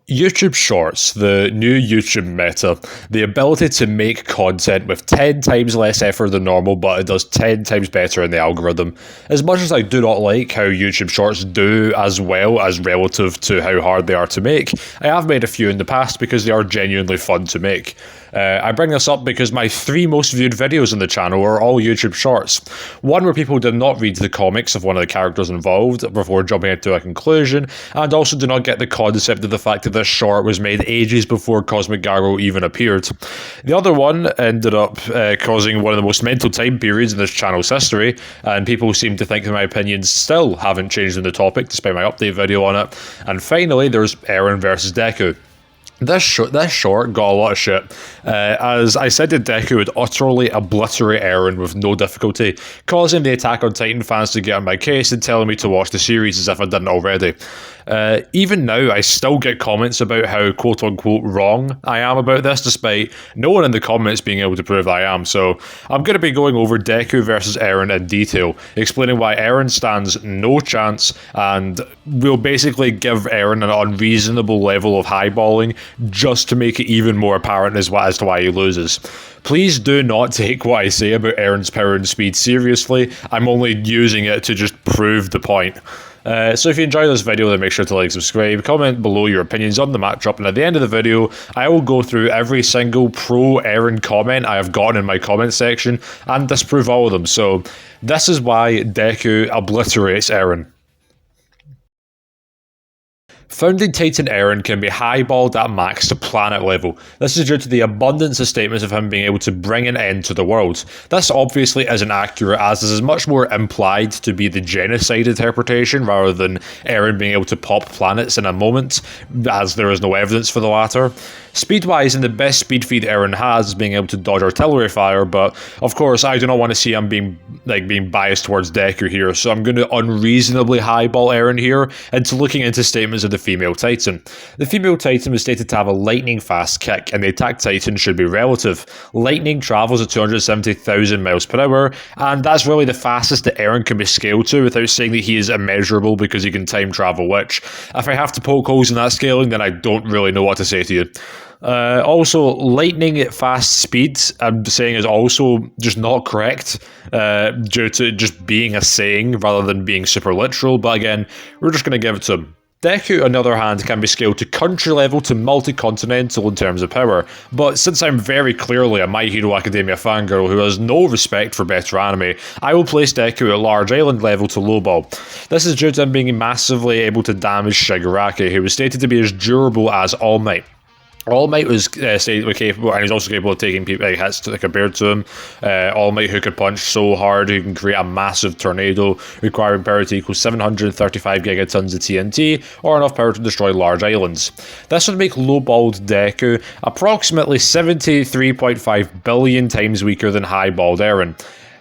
YouTube Shorts, the new YouTube meta, the ability to make content with 10 times less effort than normal, but it does 10 times better in the algorithm. As much as I do not like how YouTube Shorts do as well as relative to how hard they are to make, I have made a few in the past because they are genuinely fun to make. I bring this up because my 3 most viewed videos on the channel are all YouTube Shorts. One where people did not read the comics of one of the characters involved before jumping into a conclusion, and also do not get the concept of the fact that this short was made ages before Cosmic Gargle even appeared. The other one ended up causing one of the most mental time periods in this channel's history, and people seem to think that my opinions still haven't changed on the topic despite my update video on it. And finally, there's Eren versus Deku. This short got a lot of shit, as I said that Deku would utterly obliterate Eren with no difficulty, causing the Attack on Titan fans to get on my case and telling me to watch the series as if I didn't already. Even now, I still get comments about how quote-unquote wrong I am about this, despite no one in the comments being able to prove I am. So I'm going to be going over Deku versus Eren in detail, explaining why Eren stands no chance, and will basically give Eren an unreasonable level of highballing just to make it even more apparent as to why he loses. Please do not take what I say about Eren's power and speed seriously. I'm only using it to just prove the point. So if you enjoyed this video, then make sure to like, subscribe, comment below your opinions on the matchup, and at the end of the video, I will go through every single pro-Eren comment I have gotten in my comment section, and disprove all of them. So this is why Deku obliterates Eren. Founding Titan Eren can be highballed at max to planet level. This is due to the abundance of statements of him being able to bring an end to the world. This obviously isn't accurate, as this is much more implied to be the genocide interpretation rather than Eren being able to pop planets in a moment, as there is no evidence for the latter. Speed-wise, and the best speed feed Eren has is being able to dodge artillery fire, but of course I do not want to see him being biased towards Deku here, so I'm going to unreasonably highball Eren here into looking into statements of the female Titan. The female Titan was stated to have a lightning fast kick, and the attack Titan should be relative. Lightning travels at 270,000 miles per hour, and that's really the fastest that Eren can be scaled to without saying that he is immeasurable because he can time travel, which, if I have to poke holes in that scaling, then I don't really know what to say to you. Also, lightning at fast speeds, I'm saying, is also just not correct, due to just being a saying rather than being super literal, but again, we're just going to give it to him. Deku, on the other hand, can be scaled to country level to multi-continental in terms of power, but since I'm very clearly a My Hero Academia fangirl who has no respect for better anime, I will place Deku at large island level to lowball. This is due to him being massively able to damage Shigaraki, who was stated to be as durable as All Might. All Might was stated capable, and he's also capable of taking hits compared to him. All Might, who could punch so hard, who can create a massive tornado, requiring power to equal 735 gigatons of TNT, or enough power to destroy large islands. This would make low-balled Deku approximately 73.5 billion times weaker than high-balled Eren.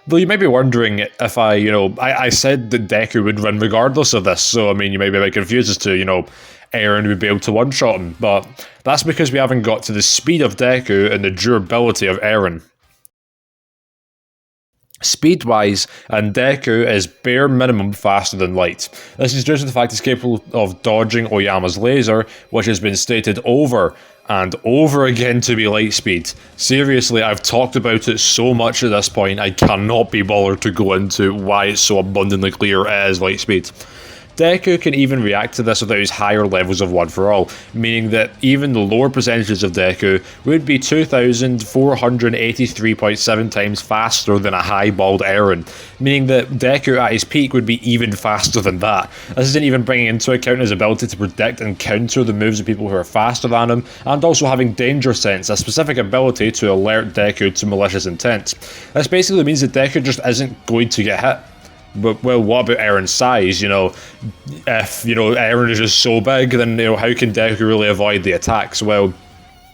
Though you may be wondering if I said that Deku would win regardless of this, so I mean, you may be a bit confused as to, Eren would be able to one-shot him, but that's because we haven't got to the speed of Deku and the durability of Eren. Speed-wise, and Deku is bare minimum faster than light. This is due to the fact he's capable of dodging Oyama's laser, which has been stated over and over again to be light speed. Seriously, I've talked about it so much at this point, I cannot be bothered to go into why it's so abundantly clear it is light speed. Deku can even react to this without his higher levels of One For All, meaning that even the lower percentages of Deku would be 2,483.7 times faster than a high-balled Eren, meaning that Deku at his peak would be even faster than that. This isn't even bringing into account his ability to predict and counter the moves of people who are faster than him, and also having Danger Sense, a specific ability to alert Deku to malicious intent. This basically means that Deku just isn't going to get hit. But, well, what about Eren's size? If, Eren is just so big, then, how can Deku really avoid the attacks? Well,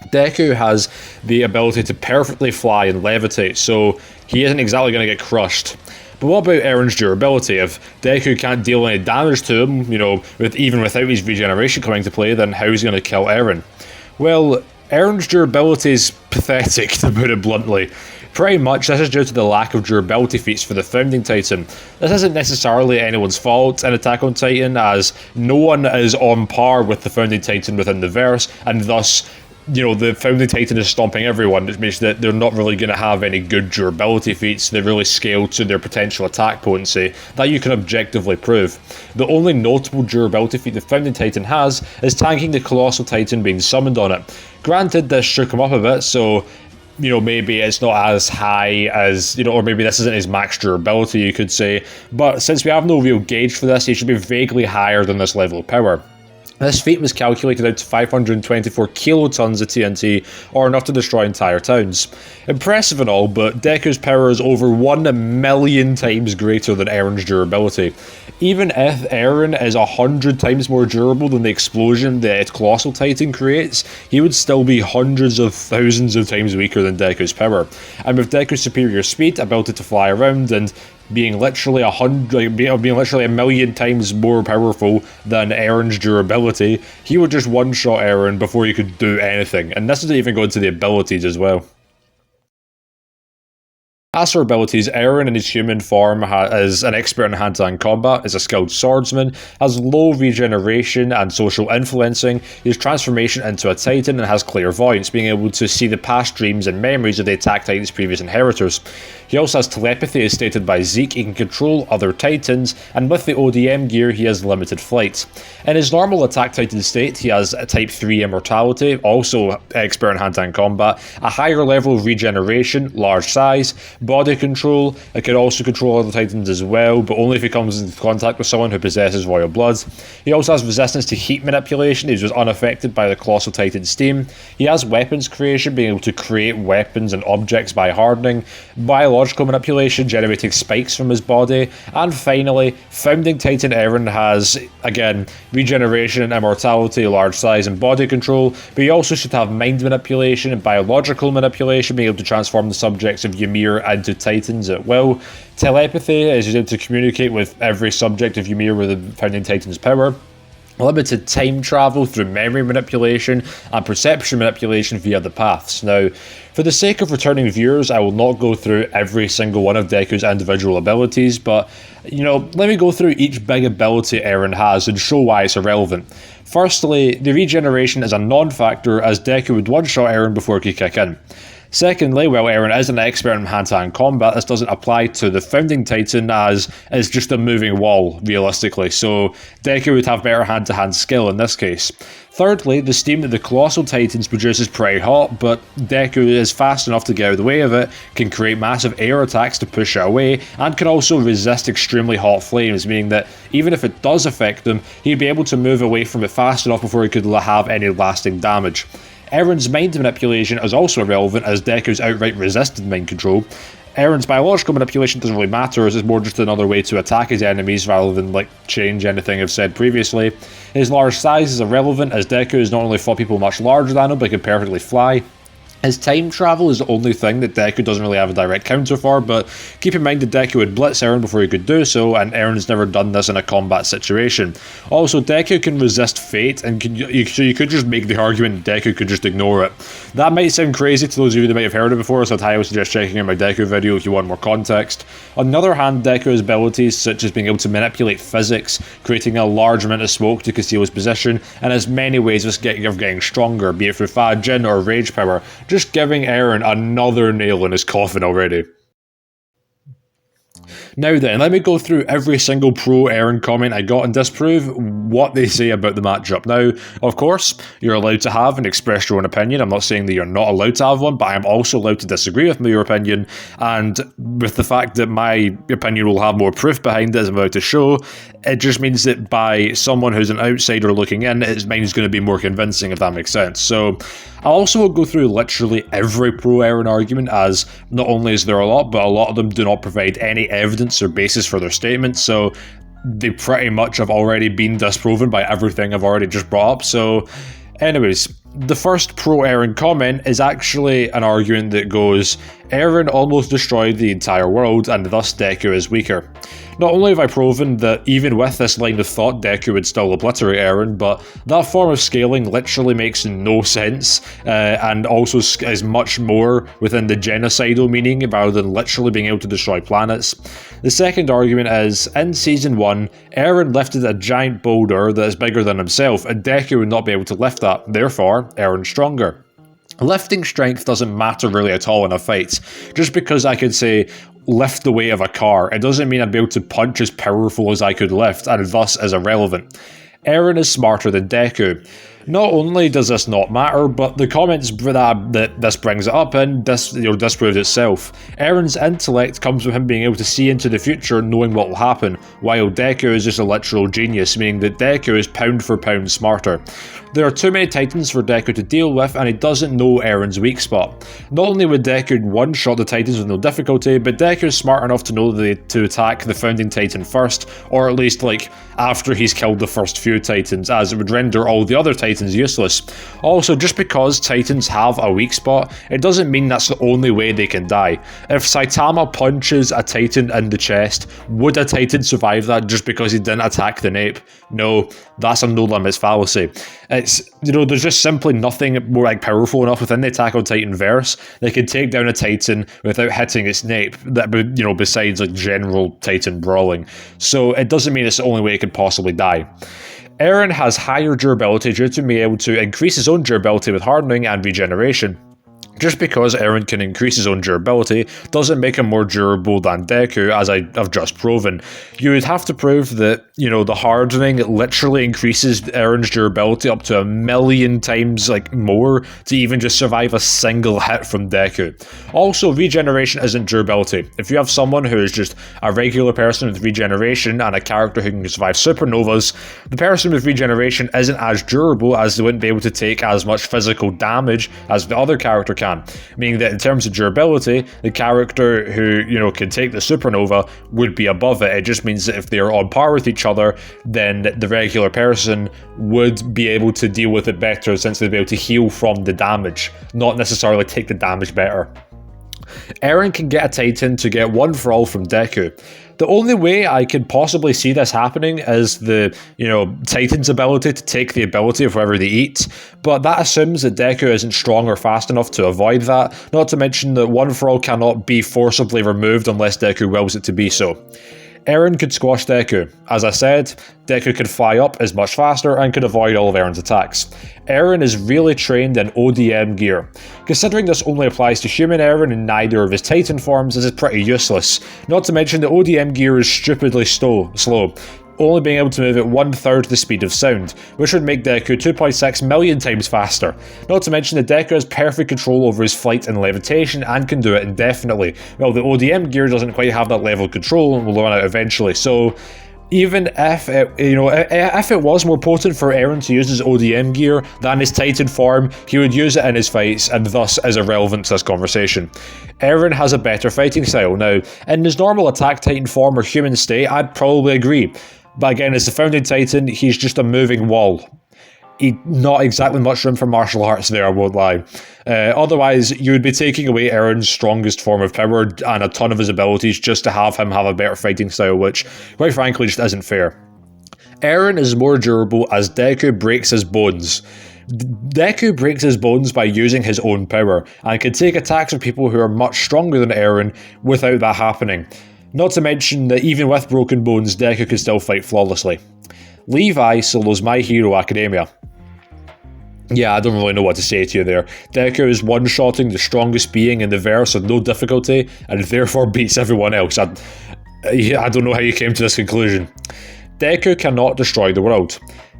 Deku has the ability to perfectly fly and levitate, so he isn't exactly going to get crushed. But what about Eren's durability? If Deku can't deal any damage to him, even without his regeneration coming to play, then how's he going to kill Eren? Well, Eren's durability is pathetic, to put it bluntly. Pretty much this is due to the lack of durability feats for the Founding Titan. This isn't necessarily anyone's fault in Attack on Titan, as no one is on par with the Founding Titan within the verse, and thus the Founding Titan is stomping everyone, which means that they're not really going to have any good durability feats. They really scale to their potential attack potency that you can objectively prove. The only notable durability feat the Founding Titan has is tanking the Colossal Titan being summoned on it. Granted, this shook him up a bit, so maybe it's not as high as, or maybe this isn't his max durability, you could say, but since we have no real gauge for this, he should be vaguely higher than this level of power. This feat was calculated out to 524 kilotons of TNT, or enough to destroy entire towns. Impressive and all, but Deku's power is over 1 million times greater than Eren's durability. Even if Eren is 100 times more durable than the explosion that Colossal Titan creates, he would still be hundreds of thousands of times weaker than Deku's power. And with Deku's superior speed, ability to fly around, and being literally a million times more powerful than Eren's durability, he would just one-shot Eren before he could do anything. And this doesn't even go into the abilities as well. As for abilities, Eren in his human form is an expert in hand-to-hand combat, is a skilled swordsman, has low regeneration and social influencing, his transformation into a Titan, and has clairvoyance, being able to see the past dreams and memories of the Attack Titan's previous inheritors. He also has telepathy, as stated by Zeke. He can control other Titans, and with the ODM gear, he has limited flight. In his normal Attack Titan state, he has a Type 3 immortality, also expert in hand-to-hand combat, a higher level of regeneration, large size, body control. It can also control other Titans as well, but only if he comes into contact with someone who possesses royal blood. He also has resistance to heat manipulation. He's just unaffected by the Colossal Titan's steam. He has weapons creation, being able to create weapons and objects by hardening, biological manipulation, generating spikes from his body, and finally, Founding Titan Eren has, again, regeneration and immortality, large size, and body control, but he also should have mind manipulation and biological manipulation, being able to transform the subjects of Ymir into Titans at will. Telepathy is able to communicate with every subject of Ymir with the Founding Titan's power. Limited time travel through memory manipulation and perception manipulation via the paths. Now, for the sake of returning viewers, I will not go through every single one of Deku's individual abilities, but, let me go through each big ability Eren has and show why it's irrelevant. Firstly, the regeneration is a non-factor, as Deku would one-shot Eren before it could kick in. Secondly, while Eren is an expert in hand-to-hand combat, this doesn't apply to the Founding Titan, as it's just a moving wall, realistically, so Deku would have better hand-to-hand skill in this case. Thirdly, the steam that the Colossal Titans produce is pretty hot, but Deku is fast enough to get out of the way of it, can create massive air attacks to push it away, and can also resist extremely hot flames, meaning that even if it does affect him, he'd be able to move away from it fast enough before he could have any lasting damage. Eren's mind manipulation is also irrelevant, as Deku's outright resisted mind control. Eren's biological manipulation doesn't really matter, as it's more just another way to attack his enemies rather than change anything I've said previously. His large size is irrelevant, as Deku has not only fought people much larger than him, but can perfectly fly. His time travel is the only thing that Deku doesn't really have a direct counter for, but keep in mind that Deku would blitz Eren before he could do so, and Eren's never done this in a combat situation. Also, Deku can resist fate, and so you could just make the argument Deku could just ignore it. That might sound crazy to those of you that might have heard it before, so I'd highly suggest checking out my Deku video if you want more context. On the other hand, Deku has abilities such as being able to manipulate physics, creating a large amount of smoke to conceal his position, and has many ways of getting stronger, be it through Fajin or Rage Power, just giving Eren another nail in his coffin already. Now then, let me go through every single pro Eren comment I got and disprove what they say about the matchup. Now, of course, you're allowed to have and express your own opinion. I'm not saying that you're not allowed to have one, but I'm also allowed to disagree with your opinion, and with the fact that my opinion will have more proof behind it, as I'm about to show, it just means that by someone who's an outsider looking in, mine is going to be more convincing, if that makes sense. So, I'll also go through literally every pro-Eren argument, as not only is there a lot, but a lot of them do not provide any evidence or basis for their statements, so they pretty much have already been disproven by everything I've already just brought up. So anyways, The first pro-Eren comment is actually an argument that goes, Eren almost destroyed the entire world and thus Deku is weaker. Not only have I proven that even with this line of thought Deku would still obliterate Eren, but that form of scaling literally makes no sense, and also is much more within the genocidal meaning rather than literally being able to destroy planets. The second argument is, in Season 1, Eren lifted a giant boulder that is bigger than himself, and Deku would not be able to lift that, therefore Eren's stronger. Lifting strength doesn't matter really at all in a fight. Just because I could say, lift the weight of a car, it doesn't mean I'd be able to punch as powerful as I could lift, and thus is irrelevant. Eren is smarter than Deku. Not only does this not matter, but the comments that this brings it up in disproves itself. Eren's intellect comes from him being able to see into the future, knowing what will happen, while Deku is just a literal genius, meaning that Deku is pound for pound smarter. There are too many Titans for Deku to deal with, and he doesn't know Eren's weak spot. Not only would Deku one-shot the Titans with no difficulty, but Deku is smart enough to know to attack the founding Titan first, or at least after he's killed the first few Titans, as it would render all the other Titans useless. Also, just because Titans have a weak spot, it doesn't mean that's the only way they can die. If Saitama punches a Titan in the chest, would a Titan survive that just because he didn't attack the nape? No, that's a no-limits fallacy. There's just simply nothing more powerful enough within the Attack on Titan verse that can take down a Titan without hitting its nape, besides general Titan brawling. So it doesn't mean it's the only way it could possibly die. Eren has higher durability due to being able to increase his own durability with hardening and regeneration. Just because Eren can increase his own durability doesn't make him more durable than Deku, as I have just proven. You would have to prove that, the hardening literally increases Eren's durability up to 1,000,000 times more to even just survive a single hit from Deku. Also, regeneration isn't durability. If you have someone who is just a regular person with regeneration and a character who can survive supernovas, the person with regeneration isn't as durable, as they wouldn't be able to take as much physical damage as the other character can. Meaning that in terms of durability, the character who, can take the supernova would be above it. It just means that if they are on par with each other, then the regular person would be able to deal with it better, since they'd be able to heal from the damage, not necessarily take the damage better. Eren can get a Titan to get one for all from Deku. The only way I could possibly see this happening is the, Titan's ability to take the ability of whoever they eat, but that assumes that Deku isn't strong or fast enough to avoid that, not to mention that one for all cannot be forcibly removed unless Deku wills it to be so. Eren could squash Deku. As I said, Deku could fly up is much faster and could avoid all of Eren's attacks. Eren is really trained in ODM gear. Considering this only applies to human Eren and neither of his Titan forms, this is pretty useless. Not to mention that ODM gear is stupidly slow, only being able to move at 1/3 the speed of sound, which would make Deku 2.6 million times faster. Not to mention that Deku has perfect control over his flight and levitation and can do it indefinitely, while the ODM gear doesn't quite have that level of control and will run out eventually. So even if it was more potent for Eren to use his ODM gear than his Titan form, he would use it in his fights and thus is irrelevant to this conversation. Eren has a better fighting style. Now, in his normal Attack Titan form or human state, I'd probably agree. But again, as the founding Titan, he's just a moving wall. Not exactly much room for martial arts there, I won't lie. Otherwise, you would be taking away Eren's strongest form of power and a ton of his abilities just to have him have a better fighting style, which, quite frankly, just isn't fair. Eren is more durable as Deku breaks his bones. Deku breaks his bones by using his own power, and can take attacks of people who are much stronger than Eren without that happening. Not to mention that even with broken bones, Deku can still fight flawlessly. Levi solos My Hero Academia. Yeah, I don't really know what to say to you there. Deku is one-shotting the strongest being in the verse with no difficulty, and therefore beats everyone else. I don't know how you came to this conclusion. Deku cannot destroy the world.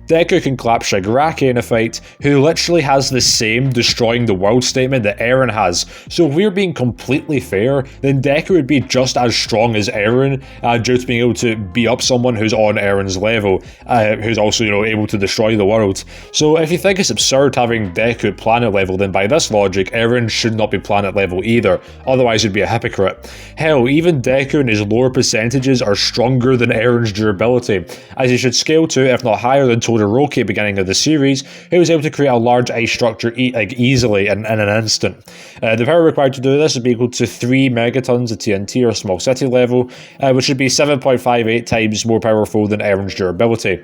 Deku can clap Shigaraki in a fight, who literally has the same destroying the world statement that Eren has. So if we're being completely fair, then Deku would be just as strong as Eren, due to being able to beat up someone who's on Eren's level, who's also, able to destroy the world. So if you think it's absurd having Deku at planet level, then by this logic, Eren should not be planet level either, otherwise he'd be a hypocrite. Hell, even Deku in his lower percentages are stronger than Eren's durability, as he should scale to, if not higher than Todoroki at the beginning of the series, who was able to create a large ice structure easily in an instant. The power required to do this would be equal to 3 megatons of TNT or small city level, which would be 7.58 times more powerful than Eren's durability.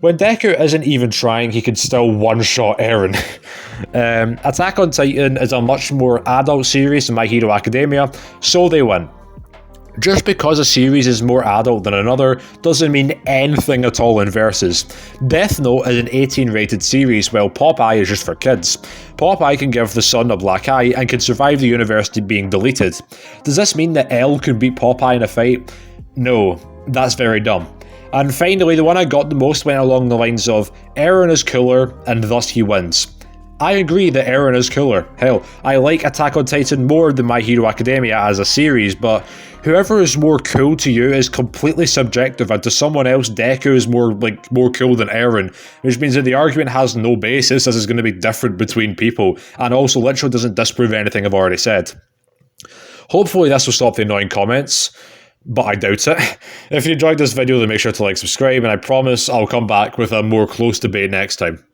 When Deku isn't even trying, he can still one-shot Eren. Attack on Titan is a much more adult series than My Hero Academia, so they win. Just because a series is more adult than another doesn't mean anything at all in Versus. Death Note is an 18-rated series, while Popeye is just for kids. Popeye can give the sun a black eye and can survive the universe being deleted. Does this mean that L can beat Popeye in a fight? No, that's very dumb. And finally, the one I got the most went along the lines of, Eren is cooler, and thus he wins. I agree that Eren is cooler. Hell, I like Attack on Titan more than My Hero Academia as a series, but whoever is more cool to you is completely subjective, and to someone else, Deku is more cool than Eren, which means that the argument has no basis, as it's going to be different between people, and also literally doesn't disprove anything I've already said. Hopefully this will stop the annoying comments, but I doubt it. If you enjoyed this video, then make sure to like, subscribe, and I promise I'll come back with a more close debate next time.